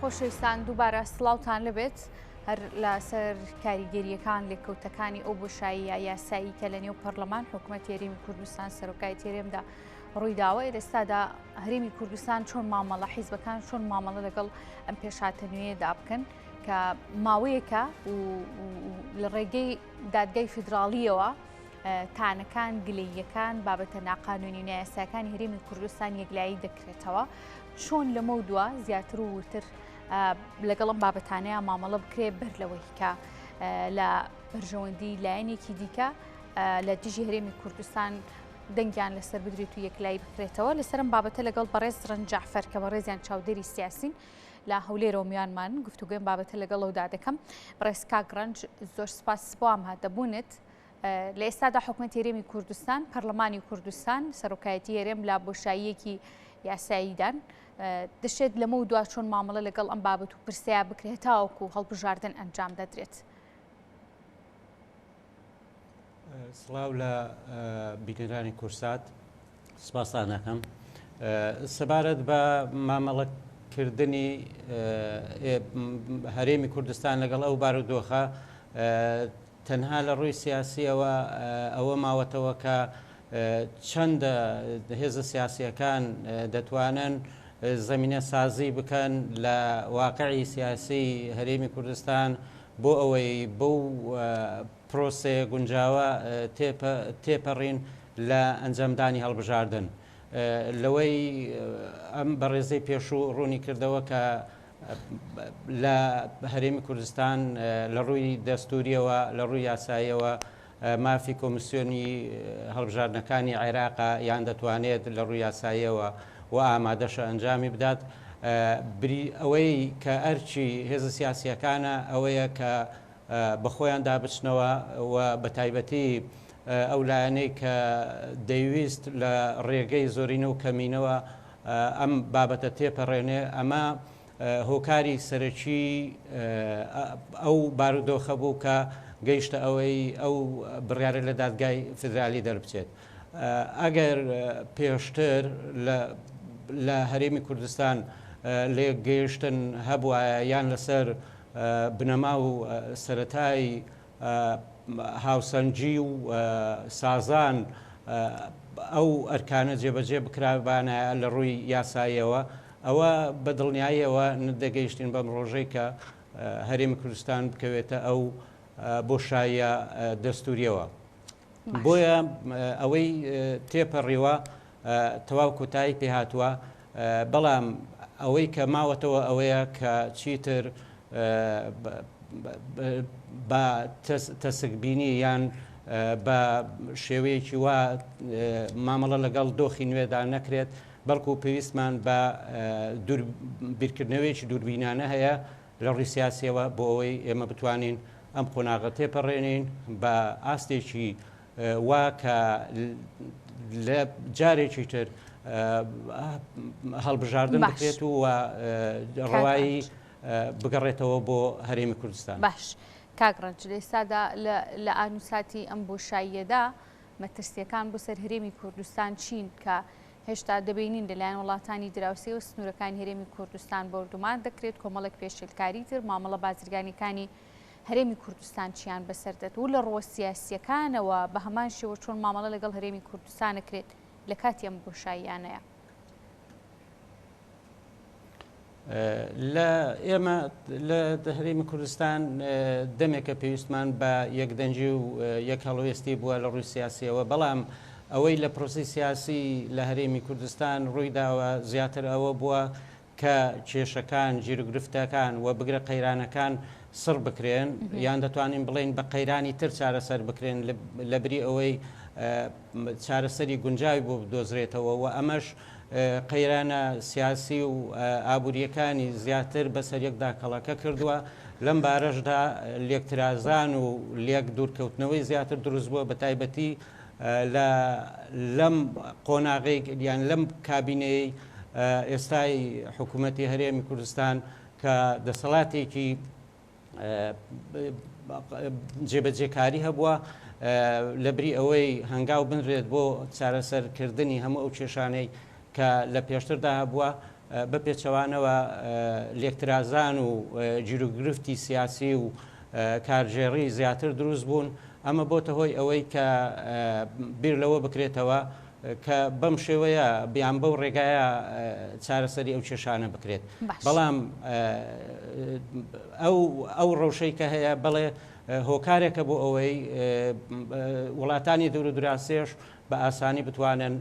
خۆشەویستان دووبارە سڵاوتان لەبێت هەر لە سەر کاریگەریەکان لێکەوتەکانی ئەو بۆشاییە یاسایی کە لە نێو پەرلەمان حکوومەتی هەرێمی کوردستان سەرۆکای تێرێمدا ڕوویداوە ئێستادا هەرێمی کوردستان چۆن مامەڵە حیزبەکان چۆن مامەڵە لەگەڵ ئەم پێشاتە نوێیەدا بکەن کە ماوەیەکە و لە ڕێگەی دادگای فیدراڵیەوە تانەکان گلەییەکان بابەتە ناقانونی یاساکانی هەرێمی کوردستان یەکلایی دەکرێتەوە چۆن لەمە دووە زیاتر و ورتر لەگەڵم بابەتانەیە مامەڵە بکرێت بەر لەوەی کە لە بەرژەوەندی لایەنێکی دیکە لە دژی هەرێمی کوردستان دەنگیان لەسەر بدرێت و یەکلایی بکرێتەوە لەسەرم بابەتە لەگەڵ بەڕێز ڕەنجەعفەر کە بەڕێزیان چاودێری سیاسین لە هەولێرەوە میانمان گفتوگوێم بابەتە لەگەڵەوەدا دەکەم بەڕێز کاگڕەنج زۆر سپاس بۆ ئەم هاتەبوونت لە ئێستادا حکوومەتی هەرێمی کوردستان پەرلەمانی کوردستان سەرۆکایەتی هەرێم لە بۆشاییەکی یاساییدان دەشێت لەمە دوا چۆن مامەڵە لەگەڵ ئەم بابەت و پرسیار بکرێت تاوەکو هەڵبژاردن ئەنجام دەدرێت. سڵاو لە بینەرانی کورسات سپاسان دەکەم سەبارەت بە مامەڵەکردنی هەرێمی کوردستان لەگەڵ ئەو بارودۆخە تەنها لە ڕووی سیاسیەوە ئەوە ماوەتەوە کە چەندە هێزە سیاسیەکان دەتوانن زەمینە سازی بکەن لە واقعی سیاسی هەرێمی کوردستان بۆ ئەوەی بەو پرۆسێ گونجاوە تێپەڕین لە ئەنجامدانی هەڵبژاردن لەوەی ئەم بەڕێزەی پێشوو ڕوونی کردەوە کە لە هەرێمی کوردستان لە ڕووی دەستوریەوە لە ڕووی یاساییەوە مافی کۆمیسیۆنی هەڵبژاردنەکانی عێراقا یان دەتوانێت لە ڕووی یاساییەوە و ئامادەشە ئەنجامی بدات ئەوەی کە ئەرچی هێزە سیاسیەکانە ئەوەیە کە بەخۆیان دابچنەوە و بە تایبەتی ئەو لایەنەی کە دەیویست لە ڕێگەی زۆرینە و کەمینەوە ئەم بابەتە تێپەڕێنێ ئەمە هۆکاری سەرەکی ئەو بارودۆخە بوو کە گەیشتە ئەوەی ئەو بڕیارە لە دادگای فیدرالی دەربچێت ئەگەر پێشتر لە هەرێمی کوردستان لێگەیشتن هەبووە یان لەسەر بنەما و سەرەتای هاوسەنگی و سازان ئەو ئەرکانە جێبەجێ بکرابانە لە ڕووی یاساییەوە ئەوە بە دڵنیاییەوە دەگەیشتین بەم ڕۆژەی کە هەرێمی کوردستان بکەوێتە ئەو بۆشاییە دەستوریەوە بۆیە ئەوەی تێپەڕیوە تەواو کۆتایی پێهاتووە بەڵام ئەوەی کە ماوەتەوە ئەوەیە کە چیتر بە تەسکبینی یان بە شێوەیەکی وا مامەڵە لەگەڵ دۆخی نوێدا نەکرێت بەڵکو پێویستمان بە بیرکردنەوەیکی دووربینانە هەیە لە ڕووی سیاسیەوە بۆ ئەوەی ئێمە بتوانین ئەم قۆناغە تێپەڕێنین بە ئاستێکی وا کە لە جارێکی تر هەڵبژاردن بکرێت و ڕەوایی بگەڕێتەوە بۆ هەرێمی کوردستان. باش کاگڕەنج ئێستادا لە ئانووساتی ئەم بۆشاییەدا مەترسیەکان بۆ سەر هەرێمی کوردستان چین کە هێشتا دەبینین لەلایەن وڵاتانی دراوسێ و سنوورەکانی هەرێمی کوردستان بەوردومان دەکرێت کۆمەڵک پێشێلکاری تر مامەڵە بازرگانیەکانی هەرێمی کوردستان چیان بەسەردەت و لە ڕۆ سیاسیەکانەوە بە هەمان شێوە چۆن مامەڵە لەگەڵ هەرێمی کوردستانەکرێت لە کاتی ئەم بۆشاییانەیە. لە ئێمە لە هەرێمی کوردستان دەمێکە پێویستمان بە یەکدەنجی و یەک هەڵوێستی بووە لە ڕووی سیاسیەوە بەڵام ئەوەی لە پرۆسی سیاسی لە هەرێمی کوردستان ڕوویداوە زیاتر ئەوە بووە کە کێشەکان گیرگرفتەکان و بگرە قەیرانەکان سڕ بکرێن یان دەتوانین بڵێن بە قەیرانی تر چارەسەر بکرێن لە بری ئەوەی چارەسەری گونجاوی بۆ بدۆزرێتەوە و ئەمەش قەیرانە سیاسی و ئابوووریەکانی زیاتر بەسەر یەکدا کەڵەکە کردووە لەم بارەشدا لێکترازان و لێک دوورکەوتنەوەی زیاتر دروست بووە بە تایبەتی لەم قۆناغی یان لەم کابینەی ئێستای حکوومەتی هەرێمی کوردستان کە دەسەڵاتێکی جێبەجێکاری هەبووە لەبری ئەوەی هەنگاو بنرێت بۆ چارەسەرکردنی هەموو ئەو کێشانەی کە لە پێشتردا هەبووە بە پێچەوانەوە لێکترازان و گیرروگرفتی سیاسی و کارژێڕی زیاتر دروست بوون ئەمە بۆتە هۆی ئەوەی کە بیر لەوە بکرێتەوە کە بەم شێوەیە بیان بەو ڕێگایە چارەسەری ئەو کێشانە بکرێت بەڵام ئەو ڕەوشەی کە هەیە بەڵێ هۆکارێکە بۆ ئەوەی وڵاتانی دوور و دراسێش بە ئاسانی بتوانن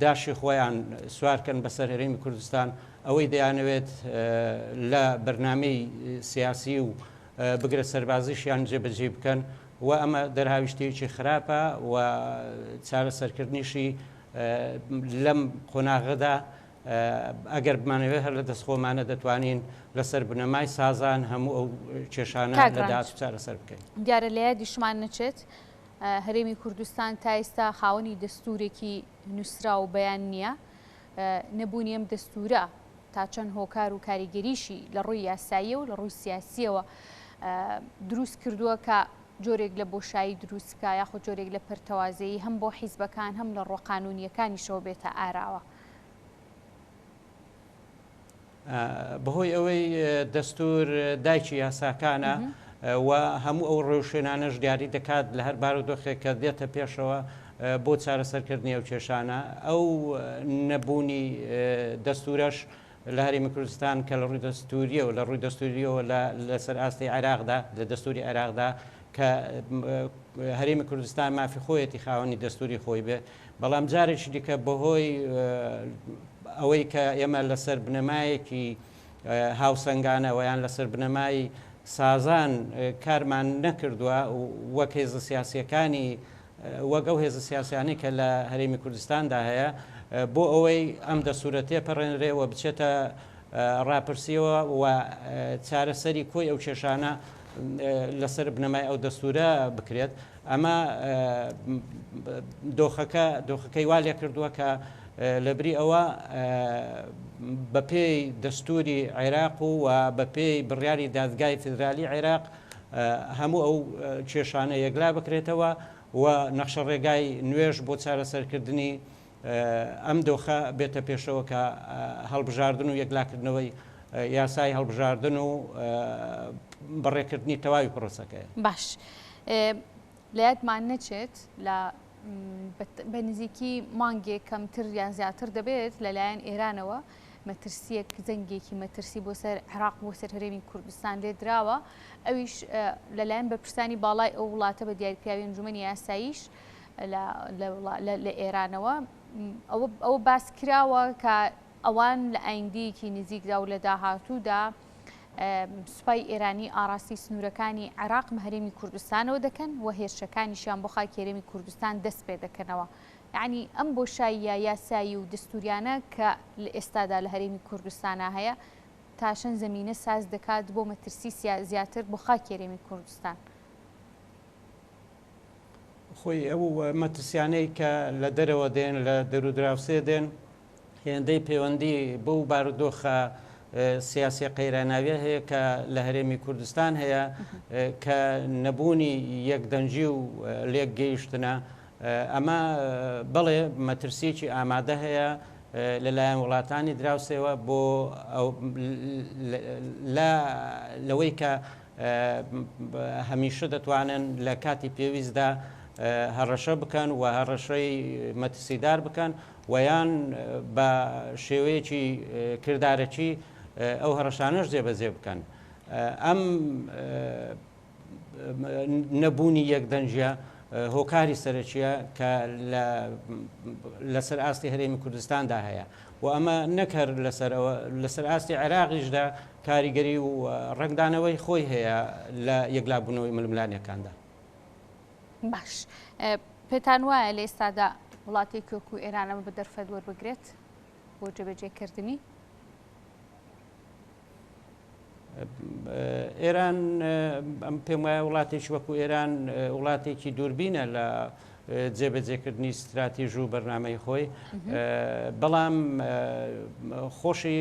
داشی خۆیان سوارکەن بەسەر هەرێمی کوردستان ئەوەی دەیانەوێت لە بەرنامەی سیاسی و بگرە سەربازیشیان جێبەجێ بکەن و ئەمە دەرهاویشتێکی خراپە و چارەسەرکردنیشی لەم قۆناغەدا ئەگەر بمانەوێت هەر لە دەستخۆمانە دەتوانین لەسەر بنەمای سازان هەموو ئەو کێشانە لەداات چارەسەر بکەین. دیارە لە دیشمان نەچێت هەرێمی کوردستان تا ئێستا خاوەنی دەستورێکی نووسرا و بەیان نییە نەبوونی ئەم دەستورە تا چەند هۆکار و کاریگەریشی لە ڕووی یاساییە و لە ڕووی سیاسیەوە دروست کردووە کە جۆرێک لە بۆشایی دروستکە یاخود جۆرێک لە پەرتەوازەیی هەم بۆ حیزبەکان هەم لە ڕۆقانونیەکانیشەوە بێتە ئاراوە. بەهۆی ئەوەی دەستور دایکی یاساکانە و هەموو ئەو ڕێوشێنانەش دیاری دەکات لە هەر بارودۆخێک کە دێتە پێشەوە بۆ چارەسەرکردنی ئەو کێشانە ئەو نەبوونی دەستورەش لە هەرێمی کوردستان کە لە ڕووی دەستوریە و لە ڕووی دەستوریەوە لەسەر ئاستی عێراقدا لە دەستوری عێراقدا کە هەرێمی کوردستان مافی خۆیەتی خاوەنی دەستوری خۆی بێ بەڵام جارێکی دیکە بەهۆی ئەوەی کە ئێمە لەسەر بنەمایەکی هاوسەنگانە ویان لەسەر بنەمای سازان کارمان نەکردووە وەک هێزە سیاسیەکانی وەک ئەو هێزە سیاسیانی کە لە هەرێمی کوردستاندا هەیە بۆ ئەوەی ئەم دەسوورە تێپەڕێنرێەوە بچێتە ڕاپرسیەوە و چارەسەری کۆی ئەو کێشانە لەسەر بنەمای ئەو دەستورە بکرێت ئەمە دۆخەکەی وا لێ کردووە کە لەبری ئەوە بە پێی دەستوری عێراق و بە پێی بڕیاری دادگای فیدرالی عێراق هەموو ئەو کێشانە یەکلا بکرێتەوە و نەخشە ڕێگای نوێژ بۆ چارەسەرکردنی ئەم دۆخە بێتە پێشەوە کە هەڵبژاردن و یەکلاکردنەوەی یاسای هەڵبژاردن و بەڕێکردنی تەواوی پرۆسەکەی. باش لایەتمان نەچێت لە بە نزیکی مانگێک کەمتر یان زیاتر دەبێت لەلایەن ئێرانەوە مەترسیەک زەنگێکی مەترسی بۆ سەر عێراق بۆ سەر هەرێمی کوردستان لێ دراوە ئەویش لەلایەن بەپرسانی باڵای ئەو وڵاتە بە دیاریکراوی ئەنجومەنی یاساییش لە ئێرانەوە ئەوە باس کراوە کە ئەوان لە ئایندەیەکی نزیکدا و لە داهاتوودا سوپای ئێرانی ئاراستی سنوورەکانی عێراق هەرێمی کوردستانەوە دەکەن و هێرشەکانیشیان بۆ خاکی هەرێمی کوردستان دەست پێ دەکەنەوە. یعنی ئەم بۆشاییە یاسایی و دەستوریانە کە لە ئێستادا لە هەرێمی کوردستانە هەیە تا چەند زەمینە ساز دەکات بۆ مەترسی زیاتر بۆ خاکی هەرێمی کوردستان. خۆی ئەو مەترسیانەی کە لە دەرەوە دێن لە دەرودراوسێ دێن هێندەی پەیوەندی بۆ بارودۆخە سیاسی قەیراناویە هەیە کە لە هەرێمی کوردستان هەیە کە نەبوونی یەکدەنجی و لێک گەیشتنە ئەمە بەڵێ مەترسیی ئامادە هەیە لەلایەن وڵاتانی دراوسێەوە بۆ لەوەی کە هەمیشە دەتوانن لە کاتی پێویستدا هەڕەشە بکەن و هەڕەشەی مەترسیدار بکەن ویان بە شێوەیەکی کردارەکی ئەو هەڕەشانەش جێبەجێ بکەن. ئەم نەبوونی یەکدەنجە هۆکاری سەرەکیە کە لەسەر ئاستی هەرێمی کوردستاندا هەیە و ئەمە نەکەر لەسەر ئاستی عێراقیشدا کاریگەری و ڕنگدانەوەی خۆی هەیە لە یەکلابوونەوەی ململانیەکاندا. باش پێتان وایە لە ئێستادا وڵاتی کۆکو ئێرانەمە بە دەرفەت وەربگرێت بۆ جێبەجێکردنی؟ ئێران پێم وایە وڵاتێکی وەکو ئێران وڵاتێکی دووربینە لە جێبەجێکردنی استراتیژ و بەرنامەی خۆی بەڵام خۆشی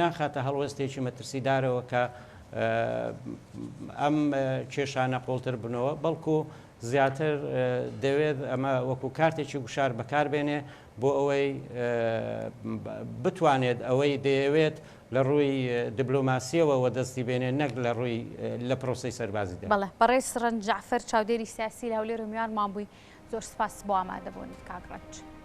ناخاتە هەڵوەستێکی مەترسیدارەوە کە ئەم کێشانە قۆڵتر بنەوە بەڵکو زیاتر دەوێت ئەمە وەکو کارتێکی گوشار بەکاربێنێ بۆ ئەوەی بتوانێت ئەوەی دەیەوێت لە ڕووی دیبلۆماسیەوە وە دەستی بێنێ نەک لە ڕووی لە پرۆسی سەربازیدا. بەڵێ بەڕێز ڕەنج جەعفەر چاودێری سیاسی لە هەولێر و میوانمان بووی. زۆر سپاس بۆ ئامادەبوونیت کاک ڕەنج.